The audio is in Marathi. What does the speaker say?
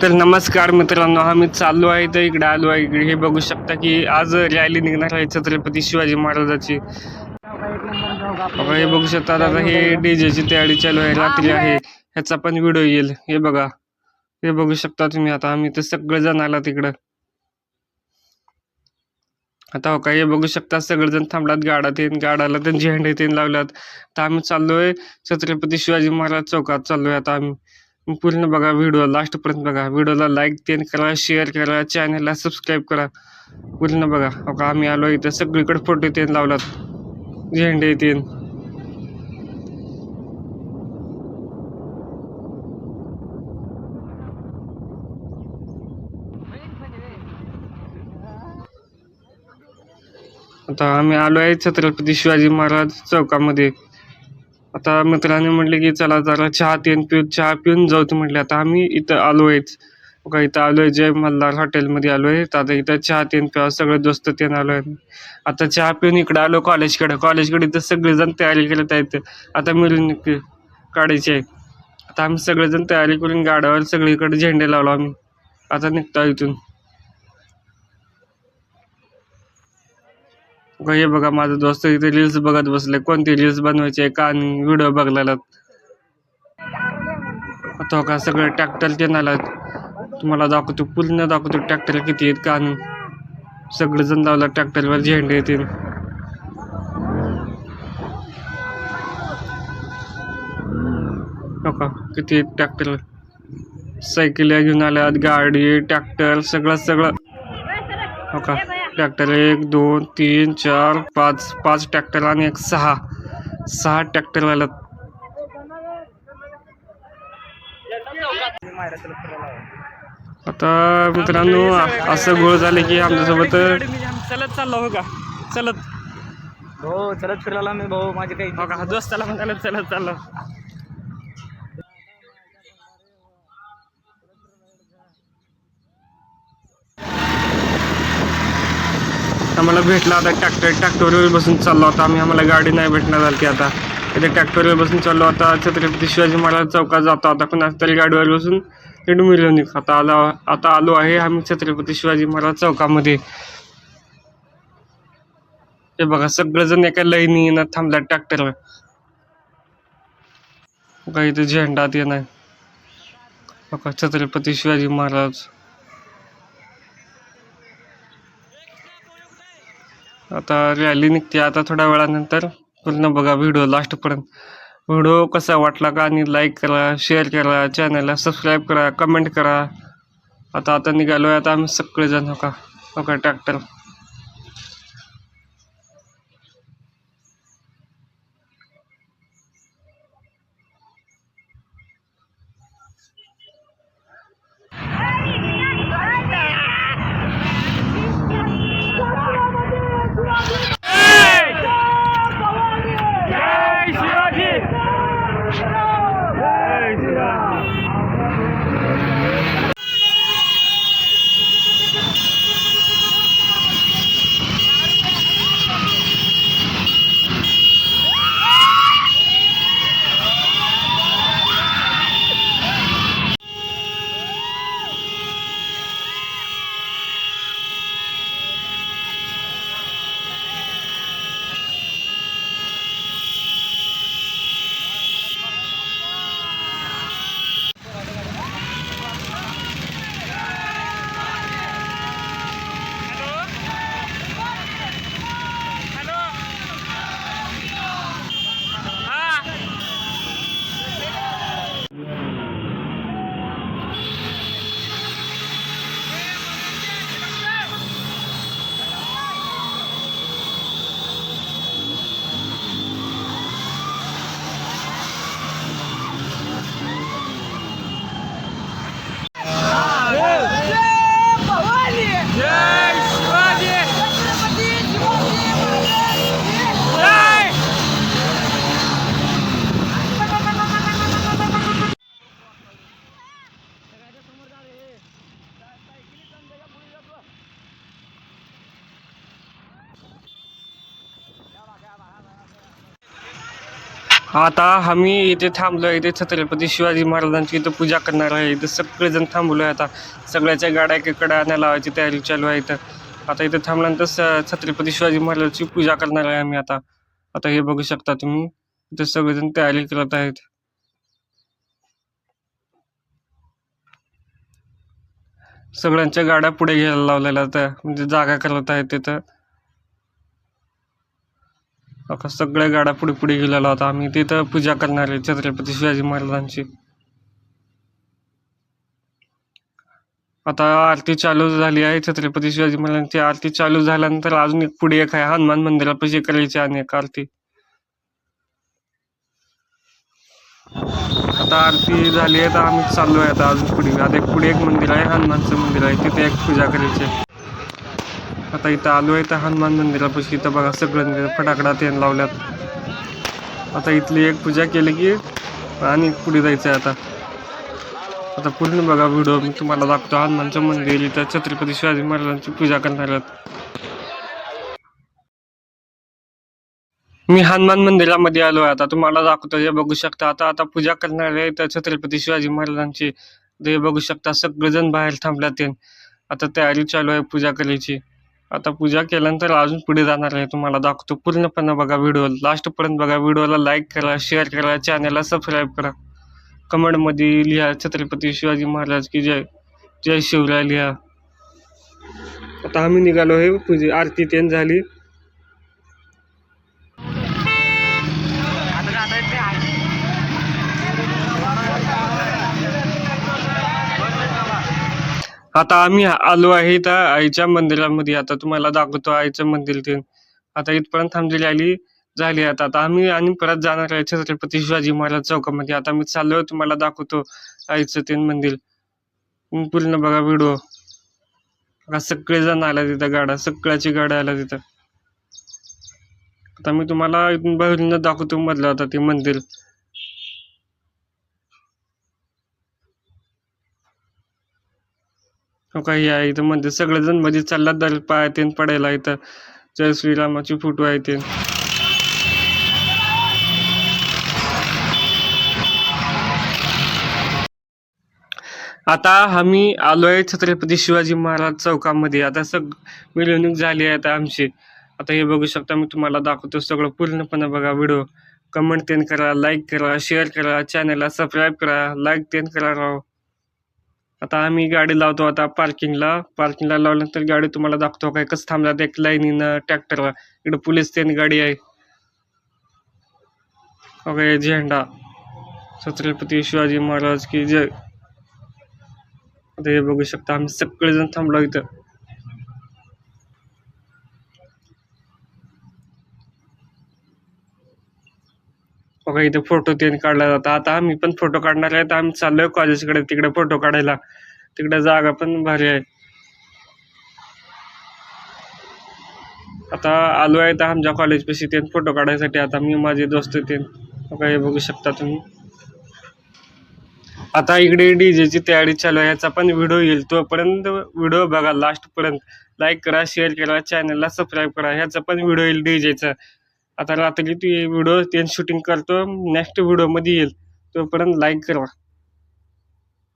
तर नमस्कार मित्रांनो, आम्ही चाललो आहे तर इकडे आलो आहे. इकडे हे बघू शकता की आज रॅली निघणार आहे छत्रपती शिवाजी महाराजाची. बघा हे बघू शकता, आता हे डीजेची तयारी चालू आहे, रात्री आहे, ह्याचा पण व्हिडिओ येईल. हे बघा, हे बघू शकता तुम्ही. आता आम्ही तर सगळेजण आला तिकडं. आता हो का, हे बघू शकता सगळेजण थांबलात, गाडाला तर झेंडे तीन लावल्यात. तर आम्ही चाललोय छत्रपती शिवाजी महाराज चौकात चाललोय आता आम्ही. पूर्ण बघा व्हिडिओ, लास्टपर्यंत बघा. व्हिडिओला लाईक तेन करा, शेअर करा, चॅनलला सबस्क्राईब करा. पूर्ण बघा. हो का, आम्ही आलो इथं, सगळीकडे फोटो तेन लावलात, झेंडे तेन. आता आम्ही आलो आहे छत्रपती शिवाजी महाराज चौकामध्ये. आता मित्रांनी म्हटले की चला जरा चहा पिऊन जाऊ. तर म्हटले आता आम्ही इथं आलोयच. बघा इथं आलोय, जय मल्हार हॉटेलमध्ये आलोय. तर आता इथं चहा प्यावं, सगळे दोस्त आलोय. आता चहा पिऊन इकडे आलो कॉलेजकडे इथं सगळेजण तयारी करत आहेत. आता मिरवणूक काढायची आहे. आता आम्ही सगळेजण तयारी करून गाड्यावर सगळीकडे झेंडे लावलो आम्ही. आता निघतो इथून. हे बघा, माझा दोस्त इथे रील्स बघत बसले. कोणती रील्स बनवायची का आणि व्हिडिओ बघायला. आता का सगळं ट्रॅक्टर ते आलात. तुम्हाला दाखवतो, पूर्ण दाखवतो ट्रॅक्टर किती आहेत का. आणि सगळेजण लावला ट्रॅक्टरवर झेंडे येतील. हो का, किती आहेत ट्रॅक्टर. सायकल घेऊन आल्यात, गाडी, ट्रॅक्टर, सगळं. हो का, ट्रॅक्टर 1 2 3 4 5 ट्रॅक्टर आणि एक 6 ट्रॅक्टर आल्यात. आता मित्रांनो, असं गोळ झालं की आमच्यासोबत चलत चाललो. हो का, चलत फिरायला मी भाऊ माझे काही हो का, दोस्ताला म्हणाला चलत चाललो. आम्हाला भेटला आता ट्रॅक्टरवर बसून चाललो होता आम्ही. आम्हाला गाडी नाही भेटणार झाली. आता इथे ट्रॅक्टरवर बसून चाललो. आता छत्रपती शिवाजी महाराज चौकात जातो. आता कुणाच तरी गाडीवर बसून मिरवणूक. आता आलो आहे आम्ही छत्रपती शिवाजी महाराज चौकामध्ये. हे बघा, सगळेजण एका लाईनीनं थांबला ट्रॅक्टरवर. बघा इथे झेंडा ते नाही. बघा छत्रपती शिवाजी महाराज. आता रॅली निघते आता थोड्या वेळानंतर. पूर्ण बघा व्हिडिओ लास्टपर्यंत. व्हिडिओ कसा वाटला का आणि लाईक करा, शेअर करा, चॅनलला सबस्क्राईब करा, कमेंट करा. आता निघालोय आता आम्ही सगळेजण. हो का ट्रॅक्टर. आता आम्ही इथे थांबलो इथे छत्रपती शिवाजी महाराजांची इथं पूजा करणार आहे. इथं सगळेजण थांबलो आहे. आता सगळ्याच्या गाड्या एकीकडे आणायला लावायची तयारी चालू आहे. इथं आता इथं थांबल्यानंतर छत्रपती शिवाजी महाराजांची पूजा करणार आहे आम्ही आता. आता हे बघू शकता तुम्ही इथं सगळेजण तयारी करत आहेत. सगळ्यांच्या गाड्या पुढे घ्यायला लावलेल्या त्या म्हणजे जागा करत आहेत तिथं. आता सगळ्या गाड्या पुढे पुढे गेलेलो होता आम्ही तिथं पूजा करणार आहे छत्रपती शिवाजी महाराजांची. आता आरती चालू झाली आहे छत्रपती शिवाजी महाराजांची आरती चालू झाल्यानंतर अजून एक पुढे एक आहे हनुमान मंदिरापाशी करायची आणि एक आरती. आता आरती झाली आहे तर आम्ही चाललो आहे आता अजून पुढे. आता एक पुढे एक मंदिर आहे हनुमानचं मंदिर आहे तिथे एक पूजा करायची आहे. आता इथं आलो आहे तर हनुमान मंदिरापाशी इथं बघा सगळं फटाकडा ते लावल्यात. आता इथली एक पूजा केली की आणि पुढे जायचं आहे आता. आता पूर्ण बघा व्हिडिओ मी तुम्हाला दाखवतो. हनुमानचं मंदिर इथं छत्रपती शिवाजी महाराजांची पूजा करणार आहेत. मी हनुमान मंदिरामध्ये आलो आहे आता तुम्हाला दाखवतो. हे बघू शकता आता आता पूजा करणार आहे तर छत्रपती शिवाजी महाराजांची. हे बघू शकता सगळेजण बाहेर थांबल्यात. आता तयारी चालू आहे पूजा करायची. आता पूजा केल्यानंतर अजून पुढे जाणार आहे तुम्हाला दाखवतो. पूर्णपणे बघा व्हिडिओ लास्टपर्यंत बघा. व्हिडिओला लाईक करा, शेअर करा, चॅनलला सबस्क्राईब करा. कमेंटमध्ये लिहा छत्रपती शिवाजी महाराज की जय, जय शिवराय लिहा. आता आम्ही निघालो आहे पूजे आरती तेन झाली. आता आम्ही आलो आहे इथं आईच्या मंदिरामध्ये. आता तुम्हाला दाखवतो आईचं मंदिर ते. आता इथपर्यंत थांबलेली आली झाली आता आम्ही आणि परत जाणार आहे छत्रपती शिवाजी महाराज चौकामध्ये. आता मी चाललोय तुम्हाला दाखवतो आईचं ते मंदिर. पूर्ण बघा व्हिडिओ. सगळेजण आल्या तिथं गाड्या सगळ्याची गाड्या आल्या तिथं. आता मी तुम्हाला इथून बाहेरून दाखवतो मधलं आता ते मंदिर. काही आहे इथं मंदिर सगळेजण मध्ये चालला दर पाय तेन पडायला इथं जय श्रीरामाची फोटो आहे ते. आता आम्ही आलोय छत्रपती शिवाजी महाराज चौकामध्ये. आता मिरवणूक झाली आहे आता आमची. आता हे बघू शकता मी तुम्हाला दाखवतो सगळं पूर्णपणे बघा व्हिडिओ. कमेंट तेन करा, लाईक करा, शेअर करा, चॅनलला सबस्क्राईब करा, लाईक तेन करा राव. आता आम्ही गाडी लावतो आता पार्किंगला लावल्यानंतर गाडी तुम्हाला दाखवतो काय कसं थांबला एक लाईनीनं ट्रॅक्टरला. इकडे पोलीस तेन गाडी आहे बघा. झेंडा छत्रपती शिवाजी महाराज की जय. आता हे बघू शकता आम्ही सगळेजण थांबलो इथं. बघा इथे फोटो तेन काढला जातात. आता आम्ही पण फोटो काढणार आहे. आम्ही चाललोय कॉलेजकडे तिकडे फोटो काढायला. तिकडे जागा पण भारी आहे. आता आलो आहे तर आमच्या कॉलेजपाशी ते फोटो काढायसाठी. आता मी माझे दोस्त ते बघा हे बघू शकता तुम्ही. आता इकडे डीजेची तयारी चालू आहे. याचा पण व्हिडिओ येईल तोपर्यंत व्हिडिओ बघा लास्टपर्यंत. लाईक करा, शेअर करा, चॅनलला सबस्क्राईब करा. ह्याचा पण व्हिडिओ येईल डीजेचा. आता रात्री ती व्हिडिओ ते शूटिंग करतो नेक्स्ट व्हिडिओमध्ये येईल तोपर्यंत लाईक करा.